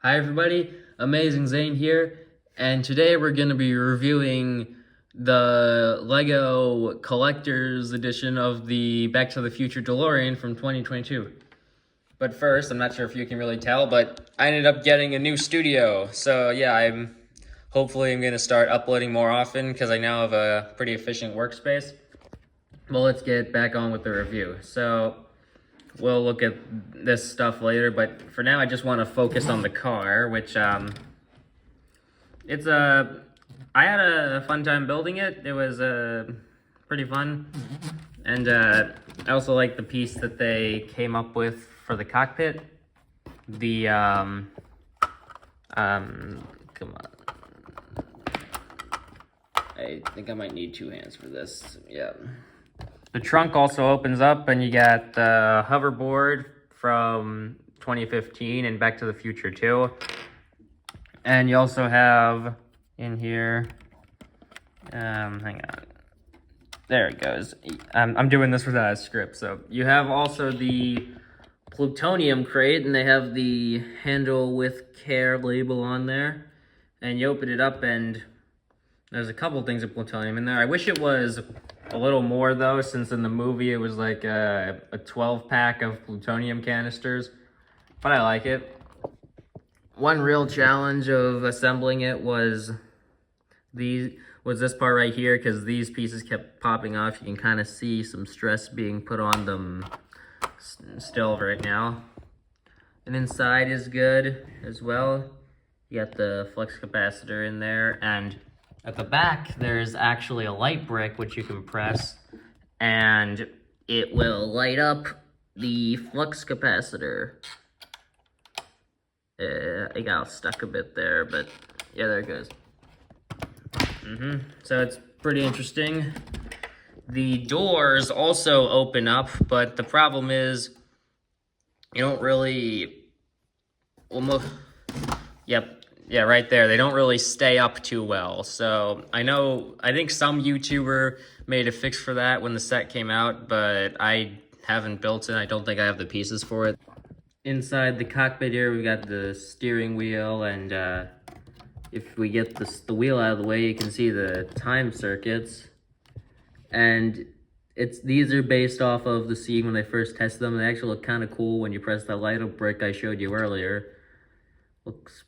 Hi everybody, Amazing Zane here, and today we're going to be reviewing the LEGO Collector's Edition of the Back to the Future DeLorean from 2022. But first, I'm not sure if you can really tell, but I ended up getting a new studio. So yeah, hopefully I'm going to start uploading more often because I now have a pretty efficient workspace. Well, let's get back on with the review. So we'll look at this stuff later, but for now I just want to focus on the car, which it's a I had a fun time building it. It was pretty fun, and I also like the piece that they came up with for the cockpit. The come on, I think I might need two hands for this. Yeah. The trunk also opens up, and you got the hoverboard from 2015 and Back to the Future 2. And you also have in here, hang on. There it goes. I'm doing this without a script. So you have also the plutonium crate, and they have the handle with care label on there. And you open it up, and there's a couple things of plutonium in there. I wish it was a little more though, since in the movie it was like a 12-pack of plutonium canisters, but I like it. One real challenge of assembling it was this part right here, because these pieces kept popping off. You can kind of see some stress being put on them still right now. And inside is good as well. You got the flux capacitor in there, and at the back, there's actually a light brick which you can press, and it will light up the flux capacitor. I got stuck a bit there, but yeah, there it goes. So it's pretty interesting. The doors also open up, but the problem is you don't really... Yep. Yeah, right there. They don't really stay up too well. So I think some YouTuber made a fix for that when the set came out, but I haven't built it. I don't think I have the pieces for it. Inside the cockpit here, we've got the steering wheel, and if we get the wheel out of the way, you can see the time circuits. And these are based off of the scene when they first tested them. They actually look kind of cool when you press that light up brick I showed you earlier. Looks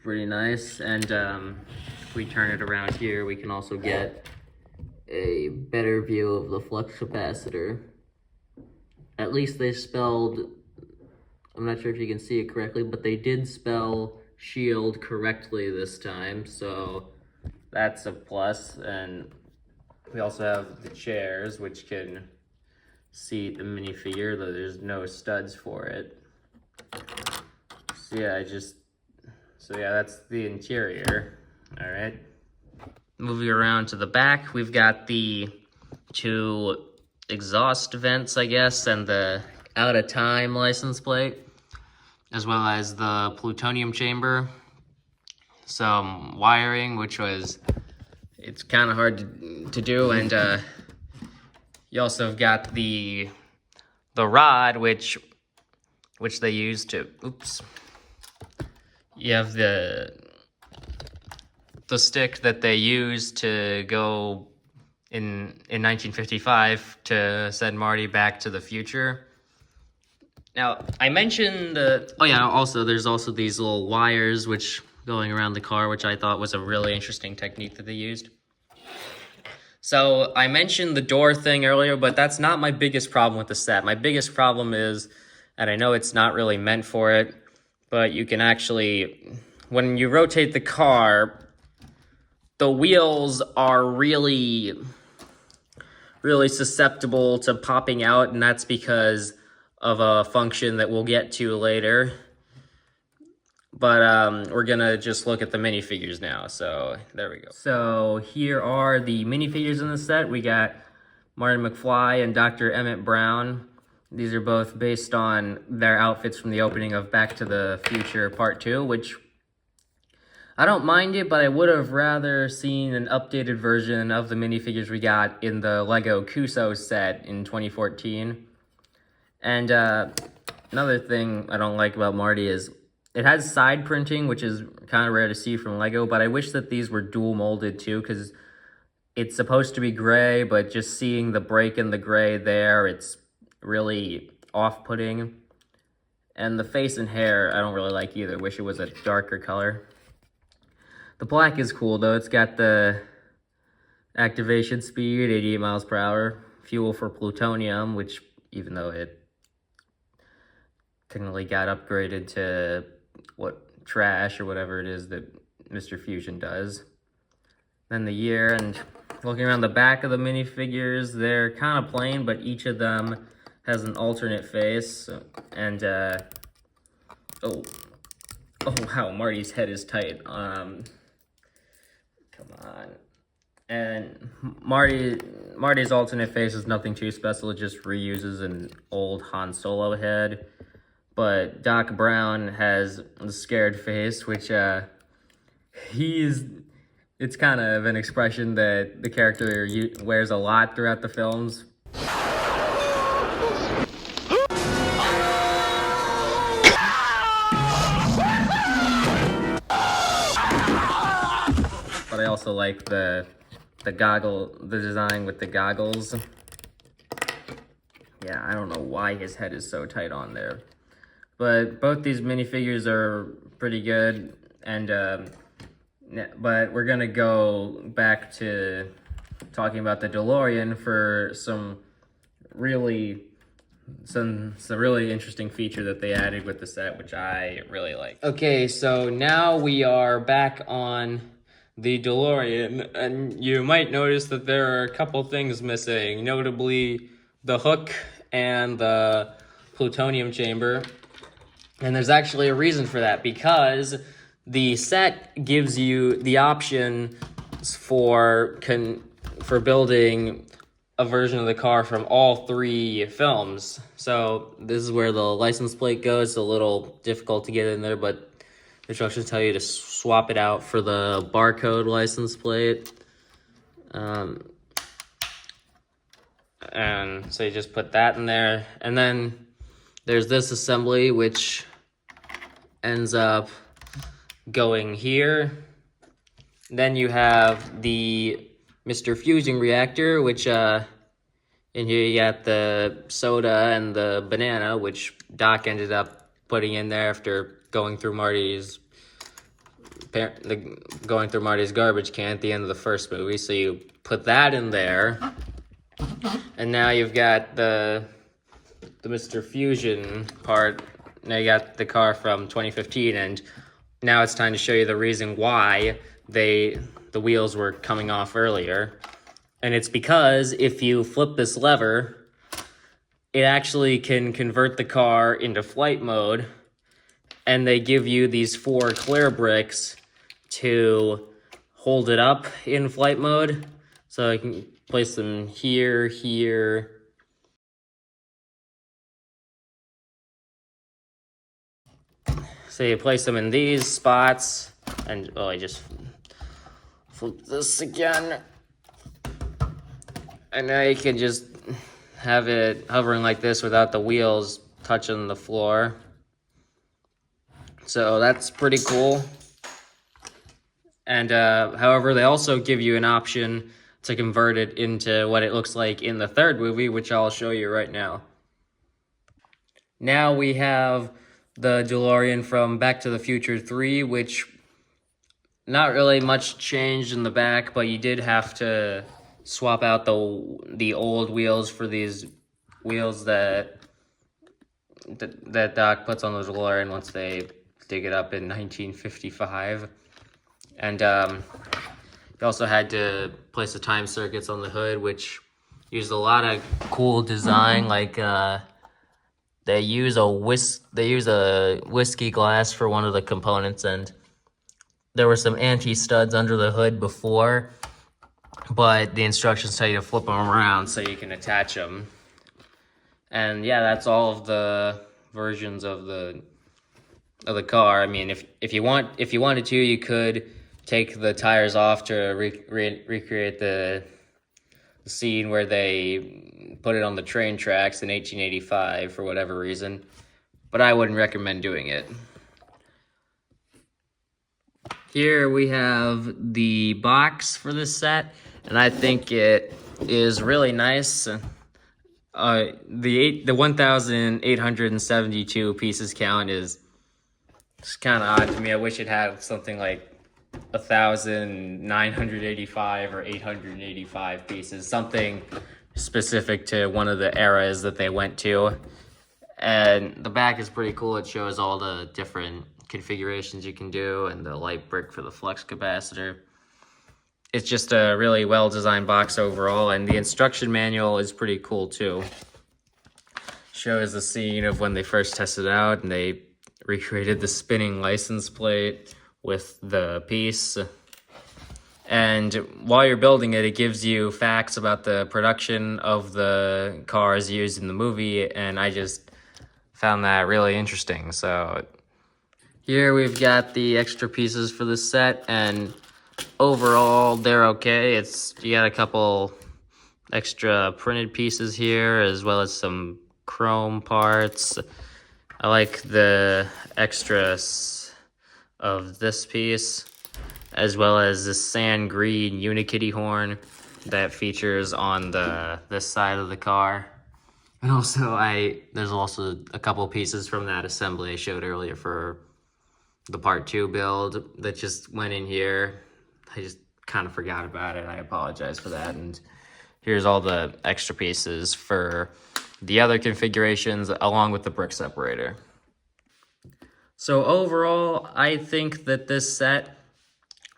pretty nice. And if we turn it around here, we can also get a better view of the flux capacitor. At least they spelled, I'm not sure if you can see it correctly, but they did spell shield correctly this time, so that's a plus. And we also have the chairs, which can seat the minifigure, though there's no studs for it. So yeah, that's the interior. All right. Moving around to the back, we've got the two exhaust vents, I guess, and the out of time license plate, as well as the plutonium chamber. Some wiring, it's kind of hard to do, and you also have got the rod, which they use to, you have the stick that they use to go in 1955 to send Marty back to the future. Now, I mentioned also there's also these little wires which going around the car, which I thought was a really interesting technique that they used. So I mentioned the door thing earlier, but that's not my biggest problem with the set. My biggest problem is, and I know it's not really meant for it, but you can actually, when you rotate the car, the wheels are really susceptible to popping out, and that's because of a function that we'll get to later. But we're gonna just look at the minifigures now, so there we go. So here are the minifigures in the set. We got Marty McFly and Dr. Emmett Brown. These are both based on their outfits from the opening of Back to the Future Part 2, which I don't mind it, but I would have rather seen an updated version of the minifigures we got in the Lego Cuusoo set in 2014. And another thing I don't like about Marty is it has side printing, which is kind of rare to see from Lego, but I wish that these were dual molded too, because it's supposed to be gray, but just seeing the break in the gray there, it's really off-putting. And the face and hair, I don't really like either. Wish it was a darker color. The black is cool, though. It's got the activation speed, 88 miles per hour. Fuel for plutonium, which, even though it technically got upgraded to trash or whatever it is that Mr. Fusion does. Then the year, and looking around the back of the minifigures, they're kind of plain, but each of them has an alternate face. And oh wow, Marty's head is tight. Come on. And Marty's alternate face is nothing too special. It just reuses an old Han Solo head. But Doc Brown has the scared face, which it's kind of an expression that the character wears a lot throughout the films. But I also like the design with the goggles. Yeah, I don't know why his head is so tight on there. But both these minifigures are pretty good, and but we're gonna go back to talking about the DeLorean for some really interesting feature that they added with the set, which I really like. Okay, so now we are back on the DeLorean, and you might notice that there are a couple things missing, notably the hook and the plutonium chamber. And there's actually a reason for that, because the set gives you the option for building a version of the car from all 3 films. So this is where the license plate goes. It's a little difficult to get in there, but the instructions tell you to swap it out for the barcode license plate. And so you just put that in there. And then there's this assembly, which ends up going here. Then you have the Mr. Fusion reactor, which in here you got the soda and the banana, which Doc ended up putting in there after going through Marty's garbage can at the end of the first movie. So you put that in there, and now you've got the Mr. Fusion part. Now you got the car from 2015, and now it's time to show you the reason why the wheels were coming off earlier. And it's because if you flip this lever, it actually can convert the car into flight mode, and they give you these 4 clear bricks to hold it up in flight mode. So I can place them here, here. So you place them in these spots, and I just flip this again. And now you can just have it hovering like this without the wheels touching the floor. So that's pretty cool. And however, they also give you an option to convert it into what it looks like in the 3rd movie, which I'll show you right now. Now we have the DeLorean from Back to the Future 3, which not really much changed in the back, but you did have to swap out the old wheels for these wheels that Doc puts on the DeLorean once they dig it up in 1955. And you also had to place the time circuits on the hood, which used a lot of cool design, like they use a whiskey glass for one of the components, and there were some anti-studs under the hood before, but the instructions tell you to flip them around so you can attach them. And yeah, that's all of the versions of the car. I mean, if you wanted to, you could take the tires off to recreate the scene where they put it on the train tracks in 1885 for whatever reason, but I wouldn't recommend doing it. Here we have the box for this set, and I think it is really nice. The 1,872 pieces count is kind of odd to me. I wish it had something like 1,985 or 885 pieces, something specific to one of the eras that they went to. And the back is pretty cool. It shows all the different configurations you can do and the light brick for the flux capacitor. It's just a really well-designed box overall, and the instruction manual is pretty cool too. Shows the scene of when they first tested it out and they recreated the spinning license plate with the piece. And while you're building it, it gives you facts about the production of the cars used in the movie, and I just found that really interesting. So here we've got the extra pieces for the set, and overall they're okay. You got a couple extra printed pieces here, as well as some chrome parts. I like the extras of this piece, as well as the sand green Unikitty horn that features on this side of the car. And also, there's also a couple pieces from that assembly I showed earlier for the part 2 build that just went in here. I just kind of forgot about it. I apologize for that. And here's all the extra pieces for the other configurations along with the brick separator. So overall, I think that this set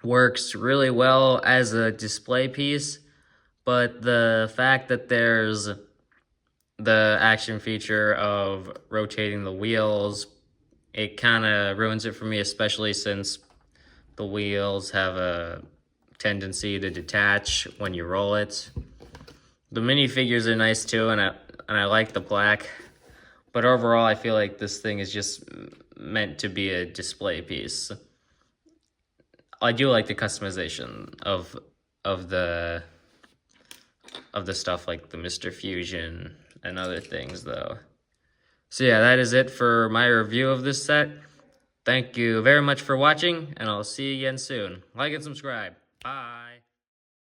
works really well as a display piece, but the fact that there's the action feature of rotating the wheels, it kind of ruins it for me, especially since the wheels have a tendency to detach when you roll it. The minifigures are nice too, and I like the black, but overall I feel like this thing is just meant to be a display piece. I do like the customization of the stuff like the Mr. Fusion and other things though. So yeah, that is it for my review of this set. Thank you very much for watching, and I'll see you again soon. Like and subscribe. Bye.